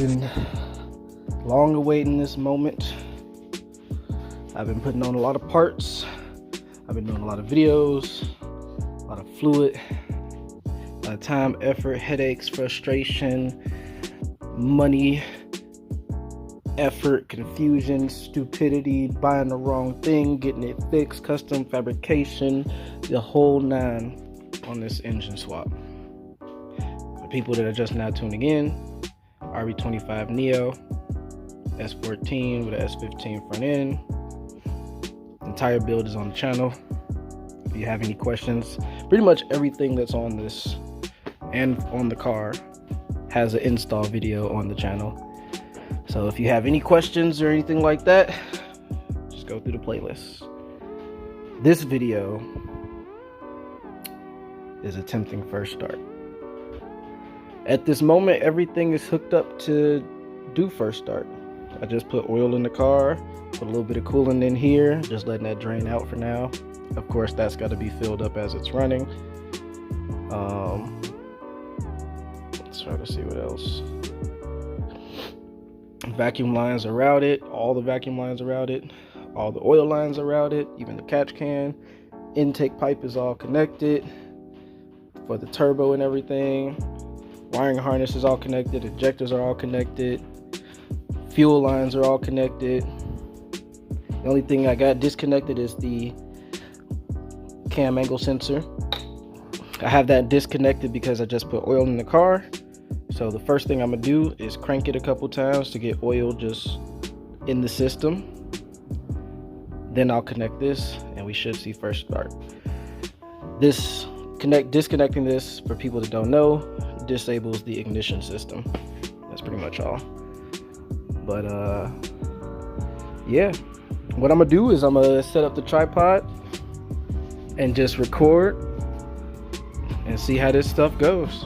been long awaiting this moment. I've been putting on a lot of parts. I've been doing a lot of videos, a lot of fluid, a lot of time, effort, headaches, frustration, money, effort, confusion, stupidity, buying the wrong thing, getting it fixed, custom fabrication, the whole nine on this engine swap. For people that are just now tuning in, rb25 Neo, s14 with an s15 front end. The entire build is on the channel. If you have any questions, pretty much everything that's on this and on the car has an install video on the channel. So if you have any questions or anything like that, just go through the playlist. This video is attempting first start. At this moment, everything is hooked up to do first start. I just put oil in the car, put a little bit of coolant in here, just letting that drain out for now. Of course, that's got to be filled up as it's running. Let's try to see what else. Vacuum lines are routed. All the vacuum lines are routed. All the oil lines are routed. Even the catch can. Intake pipe is all connected for the turbo and everything. Wiring harness is all connected. Injectors are all connected. Fuel lines are all connected. The only thing I got disconnected is the cam angle sensor. I have that disconnected because I just put oil in the car. So the first thing I'm gonna do is crank it a couple times to get oil just in the system. Then I'll connect this and we should see first start. Disconnecting this, for people that don't know, disables the ignition system. That's pretty much all. But yeah, what I'm gonna do is I'm gonna set up the tripod and just record and see how this stuff goes.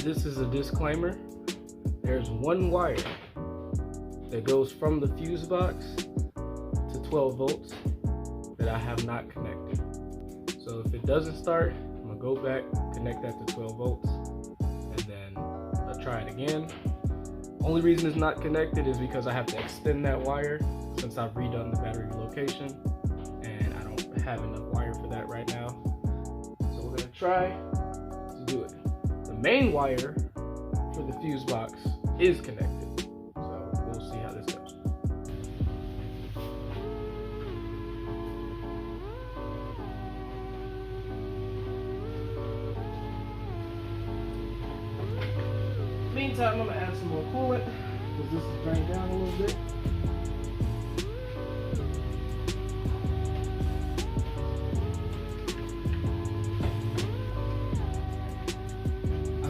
This is a disclaimer. There's one wire that goes from the fuse box to 12 volts that I have not connected. So if it doesn't start, I'm gonna go back, connect that to 12 volts, and then I'll try it again. Only reason it's not connected is because I have to extend that wire since I've redone the battery location, and I don't have enough wire for that right now. So we're gonna try to do it. The main wire for the fuse box is connected, so we'll see how this goes. Meantime, I'm gonna add some more coolant because this is drained down a little bit.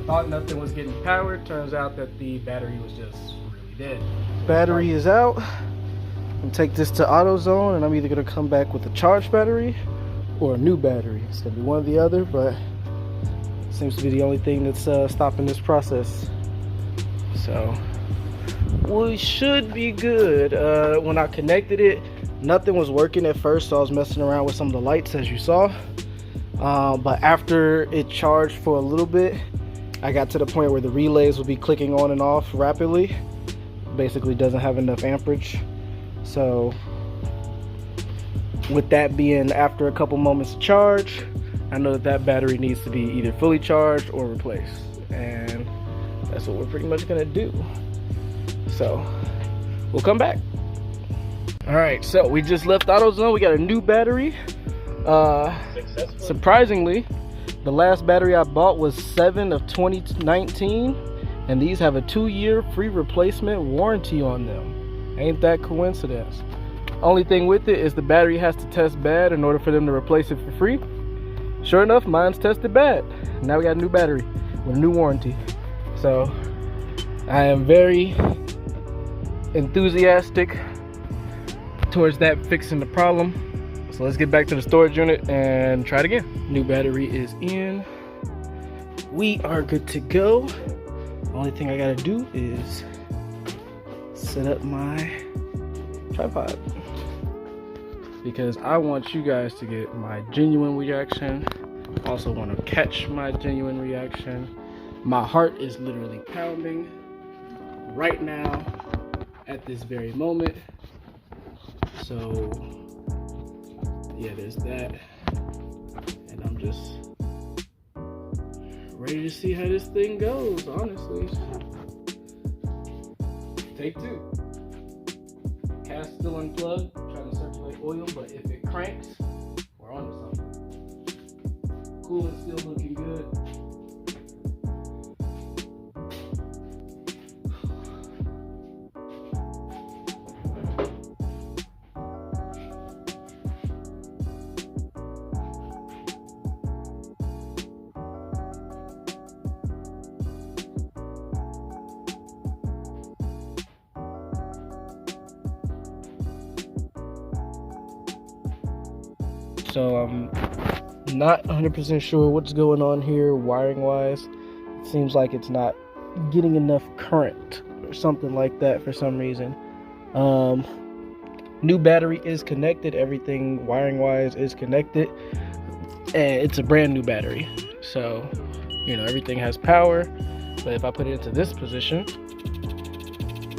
Thought nothing was getting powered. Turns out that the battery was just really dead. Battery is out. I'm gonna take this to AutoZone and I'm either gonna come back with a charged battery or a new battery. It's gonna be one or the other, but it seems to be the only thing that's stopping this process. So we should be good. When I connected it, nothing was working at first, so I was messing around with some of the lights, as you saw. But after it charged for a little bit, I got to the point where the relays would be clicking on and off rapidly. Basically doesn't have enough amperage. So with that being after a couple moments of charge, I know that that battery needs to be either fully charged or replaced, and that's what we're pretty much gonna do. So we'll come back. All right, so we just left AutoZone. We got a new battery. Surprisingly, the last battery I bought was 7 of 2019, and these have a 2-year free replacement warranty on them. Ain't that coincidence? Only thing with it is the battery has to test bad in order for them to replace it for free. Sure enough, mine's tested bad. Now we got a new battery with a new warranty. So I am very enthusiastic towards that fixing the problem. So let's get back to the storage unit and try it again. New battery is in. We are good to go. Only thing I gotta do is set up my tripod, because I want you guys to get my genuine reaction. Also want to catch my genuine reaction. My heart is literally pounding right now at this very moment. So yeah, there's that, and I'm just ready to see how this thing goes, honestly. Take 2. Cast still unplugged, trying to circulate oil, but if it cranks, we're on to something. Coolant still looking good. So I'm not 100% sure what's going on here wiring wise. It seems like it's not getting enough current or something like that for some reason. New battery is connected. Everything wiring wise is connected, and it's a brand new battery, so you know everything has power. But if I put it into this position,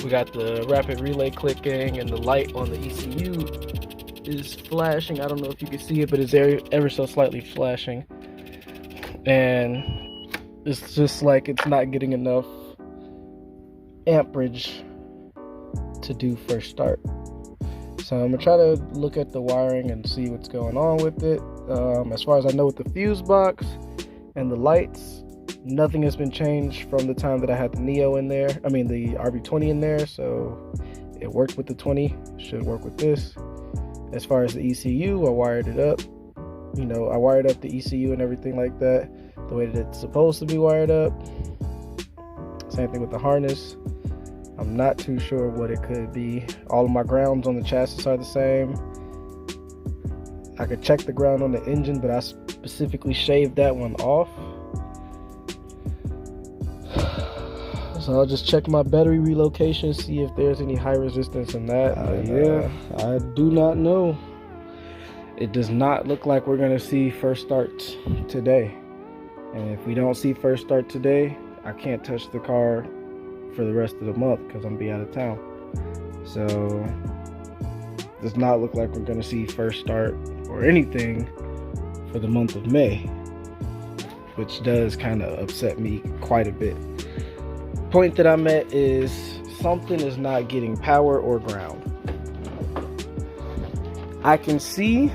we got the rapid relay clicking, and the light on the ECU is flashing. I don't know if you can see it, but it's ever so slightly flashing, and it's just like it's not getting enough amperage to do first start. So I'm gonna try to look at the wiring and see what's going on with it. As far as I know, with the fuse box and the lights, nothing has been changed from the time that I had the Neo in there. I mean the RB20 in there, so it worked with the 20, should work with this. As far as the ECU, I wired it up. You know, I wired up the ECU and everything like that, the way that it's supposed to be wired up. Same thing with the harness. I'm not too sure what it could be. All of my grounds on the chassis are the same. I could check the ground on the engine, but I specifically shaved that one off. So I'll just check my battery relocation, see if there's any high resistance in that. Yeah, I do not know. It does not look like we're gonna see first start today. And if we don't see first start today, I can't touch the car for the rest of the month because I'm gonna be out of town. So does not look like we're gonna see first start or anything for the month of May, which does kind of upset me quite a bit. Point that I'm at is something is not getting power or ground. I can see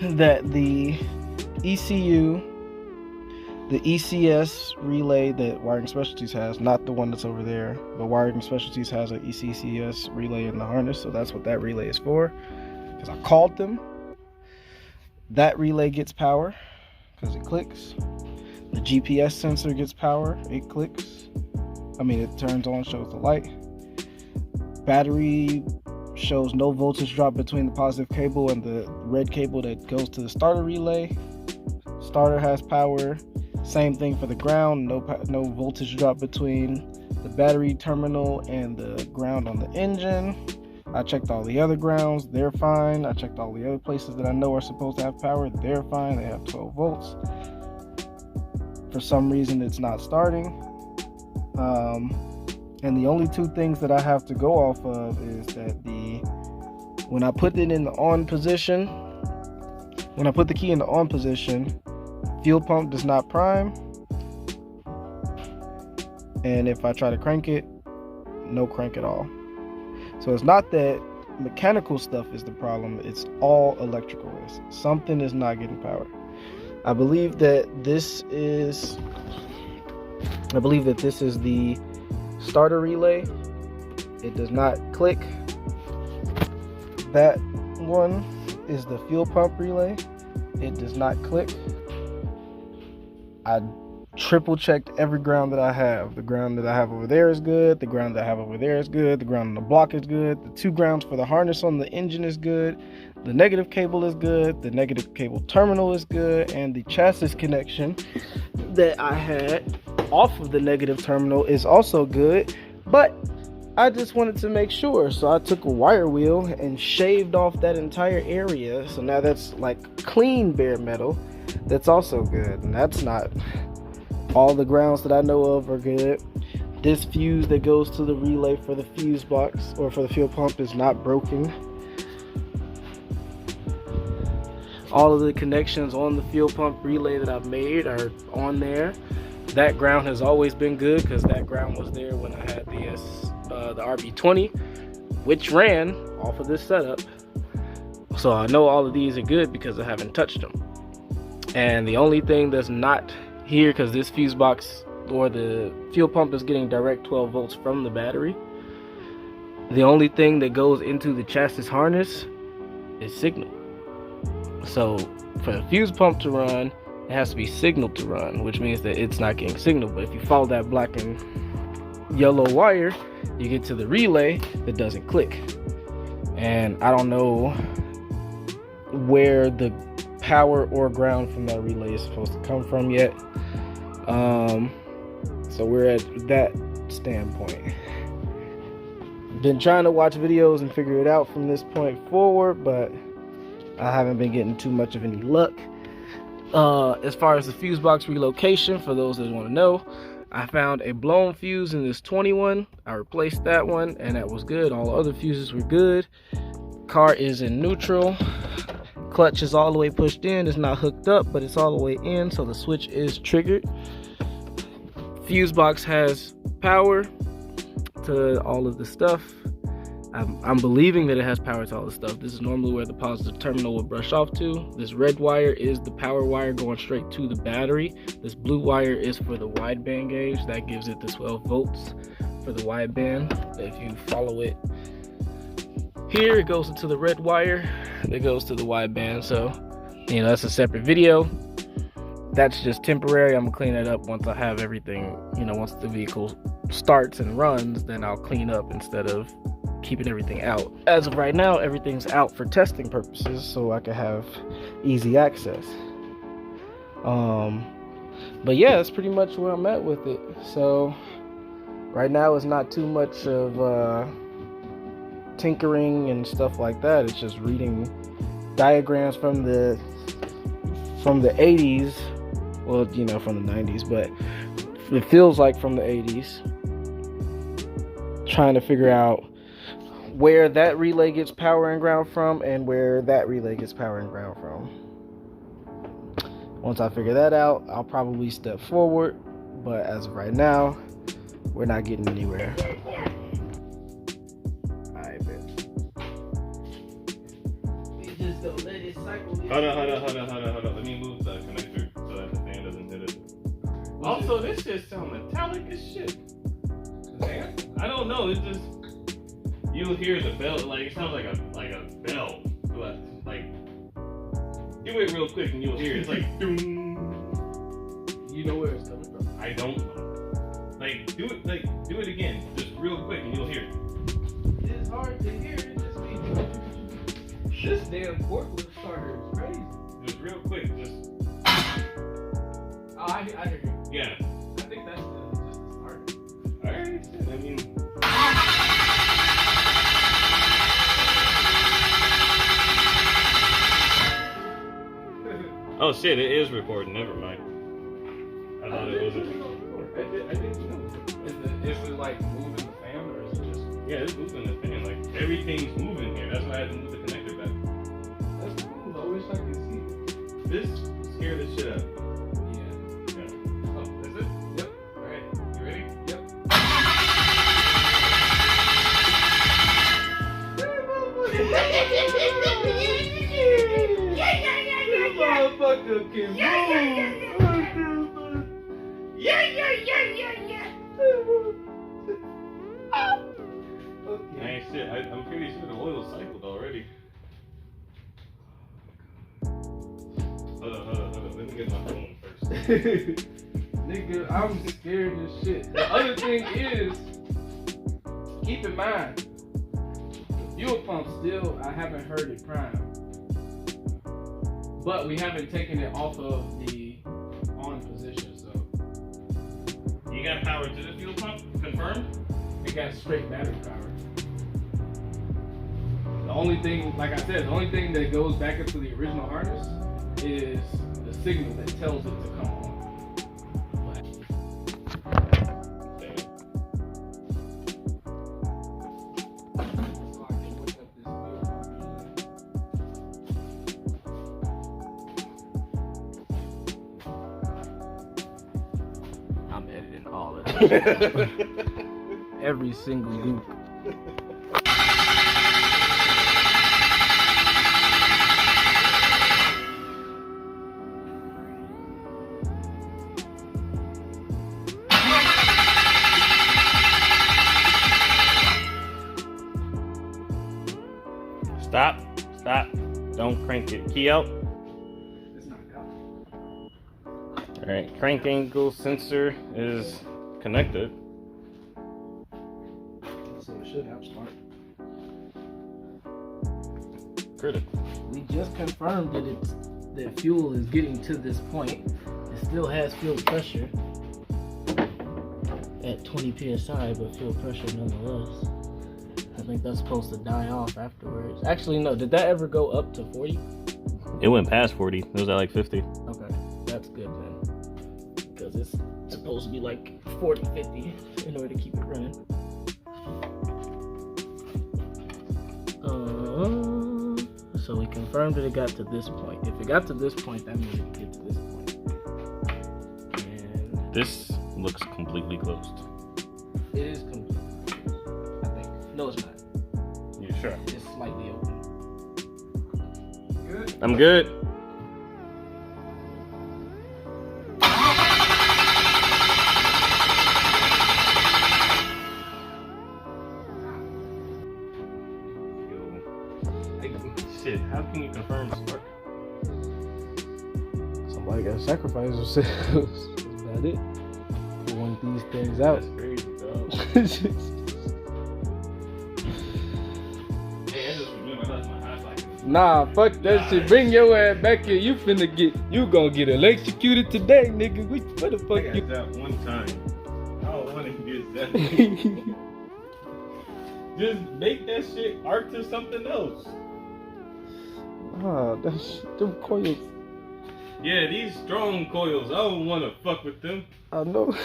that the ECU, the ECS relay that Wiring Specialties has, not the one that's over there, but Wiring Specialties has an ECCS relay in the harness, so that's what that relay is for. Because I called them. That relay gets power because it clicks. The GPS sensor gets power, it clicks. I mean, it turns on, shows the light. Battery shows no voltage drop between the positive cable and the red cable that goes to the starter relay. Starter has power. Same thing for the ground, no voltage drop between the battery terminal and the ground on the engine. I checked all the other grounds, they're fine. I checked all the other places that I know are supposed to have power, they're fine, they have 12 volts. For some reason it's not starting. And the only two things that I have to go off of is that the When I put it in the on position, when I put the key in the on position, fuel pump does not prime. And if I try to crank it, no crank at all. So it's not that mechanical stuff is the problem, it's all electrical. Something is not getting power. I believe that this is the starter relay. It does not click. That one is the fuel pump relay. It does not click. I triple checked every ground that I have. The ground that I have over there is good. The ground that I have over there is good. The ground on the block is good. The 2 grounds for the harness on the engine is good. The negative cable is good. The negative cable terminal is good. And the chassis connection that I had off of the negative terminal is also good. But I just wanted to make sure. So I took a wire wheel and shaved off that entire area. So now that's like clean bare metal. That's also good. And that's not... all the grounds that I know of are good. This fuse that goes to the relay for the fuse box or for the fuel pump is not broken. All of the connections on the fuel pump relay that I've made are on there. That ground has always been good because that ground was there when I had the rb20, which ran off of this setup. So I know all of these are good because I haven't touched them. And the only thing that's not here, because this fuse box or the fuel pump is getting direct 12 volts from the battery, the only thing that goes into the chassis harness is signal. So for the fuse pump to run, it has to be signal to run, which means that it's not getting signal. But if you follow that black and yellow wire, you get to the relay that doesn't click. And I don't know where the power or ground from that relay is supposed to come from yet. So we're at that standpoint. Been trying to watch videos and figure it out from this point forward, but I haven't been getting too much of any luck. As far as the fuse box relocation, for those that want to know, I found a blown fuse in this 21. I replaced that one and that was good. All the other fuses were good. Car is in neutral. Clutch is all the way pushed in. It's not hooked up, but it's all the way in, so the switch is triggered. Fuse box has power to all of the stuff. I'm believing that it has power to all the stuff. This is normally where the positive terminal will brush off to. This red wire is the power wire going straight to the battery. This blue wire is for the wideband gauge. That gives it the 12 volts for the wideband. If you follow it here, it goes into the red wire that goes to the wideband. So, you know, that's a separate video. That's just temporary. I'm gonna clean that up once I have everything, you know, once the vehicle starts and runs, then I'll clean up instead of keeping everything out. As of right now, everything's out for testing purposes so I can have easy access. But yeah, that's pretty much where I'm at with it. So right now it's not too much of tinkering and stuff like that. It's just reading diagrams from the 80s, well, you know, from the 90s, but it feels like from the 80s, trying to figure out where that relay gets power and ground from and where that relay gets power and ground from. Once I figure that out, I'll probably step forward, but as of right now, we're not getting anywhere. Hold on. Let me move the connector so that the fan doesn't hit it. Also, this shit sounds metallic as shit. Man, I don't know. It's just you'll hear the bell. Like it sounds like a bell. But like, do it real quick and you'll hear it. It's like, doom. You know where it's coming from? I don't know. Like, do it again, just real quick and you'll hear it. It's hard to hear. It just means this damn forklift starter is crazy. Just real quick, just. Oh, I hear you. Yeah. I think that's just the starter. Alright, I mean. Oh shit, it is recording, never mind. I thought it wasn't. I didn't know. Is it like moving the fan or is it just. Yeah, it's moving the fan. Like, everything's moving here. That's why I had to move the connector back. That's cool. I wish I could see. This scared the shit out of me. Yeah. Oh, that's it? Yep. Alright, you ready? Yep. Motherfucker can move. Okay. Ain't shit. I'm pretty sure the oil cycled already. Hold on. Let me get my phone first. Nigga, I'm scared as shit. The other thing is, keep in mind, the fuel pump still, I haven't heard it prime. But we haven't taken it off of the on position, so. You got power to the fuel pump? Confirmed? It got straight battery power. The only thing, like I said, the only thing that goes back into the original harness is the signal that tells it to come on. I'm editing all of this. Every single loop. Stop. Don't crank it. Key out. It's not out. Alright, crank angle sensor is connected. So it should have start. Critical. We just confirmed that the fuel is getting to this point. It still has fuel pressure at 20 psi, but fuel pressure nonetheless. I think that's supposed to die off afterwards. Actually, no. Did that ever go up to 40? It went past 40. It was at like 50. Okay, that's good then. Because it's supposed to be like 40, 50 in order to keep it running. So we confirmed that it got to this point. If it got to this point, that means it can get to this point. And This looks completely closed. it is completely closed, I think. No, it's not. You sure? It's slightly open. Good. I'm good. Shit, how can you confirm spark? Somebody got to sacrifice themselves. That's about it. We want these things out. That's crazy, dog. Hey, I just remember that's my high like. Nah, fuck that shit. Bring your ass back here. You gonna get electrocuted today, nigga. What the I fuck you? got that one time. I don't want to get that. Just make that shit arc to something else. Ah, that's them coils. Yeah, these strong coils, I don't want to fuck with them. I know.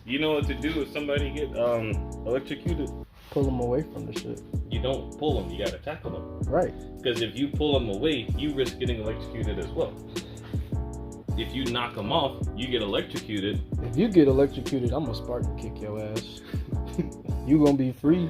You know what to do if somebody get electrocuted? Pull them away from the shit. You don't pull them, you gotta tackle them. Right. Because if you pull them away, you risk getting electrocuted as well. If you knock them off, you get electrocuted. If you get electrocuted, I'm gonna Spartan kick your ass. You gonna be free.